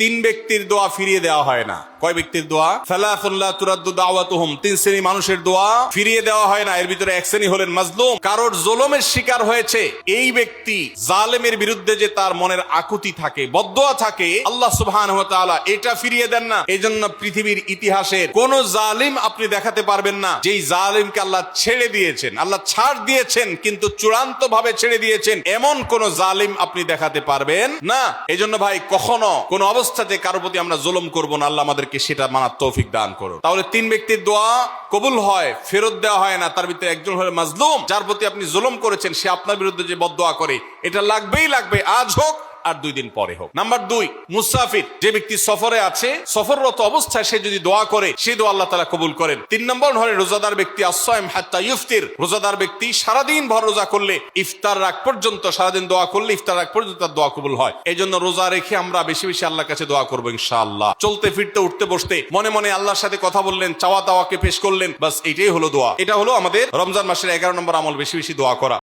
তিন ব্যক্তির দোয়া ফিরিয়ে দেওয়া হয় না। কয় ব্যক্তির দোয়া? সালাসুন লা তুরাদ্দু দাওয়াতুহুম, তিন শ্রেণী মানুষের দোয়া ফিরিয়ে দেওয়া হয় না। এর ভিতরে এক শ্রেণী হলেন মাজলুম, কারোর জুলুমের শিকার হয়েছে। এই ব্যক্তি জালেমের বিরুদ্ধে যে তার মনের আকুতি থাকে, বদদোয়া থাকে, আল্লাহ সুবহানাহু ওয়া তাআলা এটা ফিরিয়ে দেন না। এজন্য পৃথিবীর ইতিহাসের কোন জালিম আপনি দেখাতে পারবেন না যেই জালিমকে আল্লাহ ছেড়ে দিয়েছেন, আল্লাহ ছাড় দিয়েছেন কিন্তু চূড়ান্ত ভাবে ছেড়ে দিয়েছেন, এমন কোন জালিম আপনি দেখাতে পারবেন না। এজন্য ভাই কখনো কোন অবস্থাতে কারো প্রতি আমরা জুলুম করব না। আল্লাহ আমাদেরকে সেটা মানার তৌফিক দান করুন। তাহলে তিন ব্যক্তির দোয়া কবুল হয়, ফেরত দেওয়া হয় না। তার ভিতরে একজন হলো মাজলুম, যার প্রতি আপনি জুলুম করেছেন, সে আপনার বিরুদ্ধে যে বদদোয়া করে, এটা লাগবেই লাগবে, আজ হোক আর 2 দিন পরে হোক। নাম্বার 2, মুসাফির, যে ব্যক্তি সফরে আছে, সফররত অবস্থায় সে যদি দোয়া করে, সেই দোয়া আল্লাহ তাআলা কবুল করেন। 3 নম্বর হলো রোজাদার ব্যক্তি, আসসাইম হাত্তা ইফতির, রোজাদার ব্যক্তি সারাদিন ভর রোজা করলে ইফতার রাগ পর্যন্ত, সারাদিন দোয়া করলে ইফতার রাগ পর্যন্ত তার দোয়া কবুল হয়। এই জন্য রোজা রেখে আমরা বেশি বেশি আল্লাহর কাছে দোয়া করবো ইনশাআল্লাহ। চলতে ফিরতে উঠতে বসতে মনে মনে আল্লাহর সাথে কথা বললেন, চাওয়া দাওয়াকে পেশ করলেন, বাস এটাই হলো দোয়া। এটা হলো আমাদের রমজান মাসের 11 নম্বর আমল, বেশি বেশি দোয়া করা।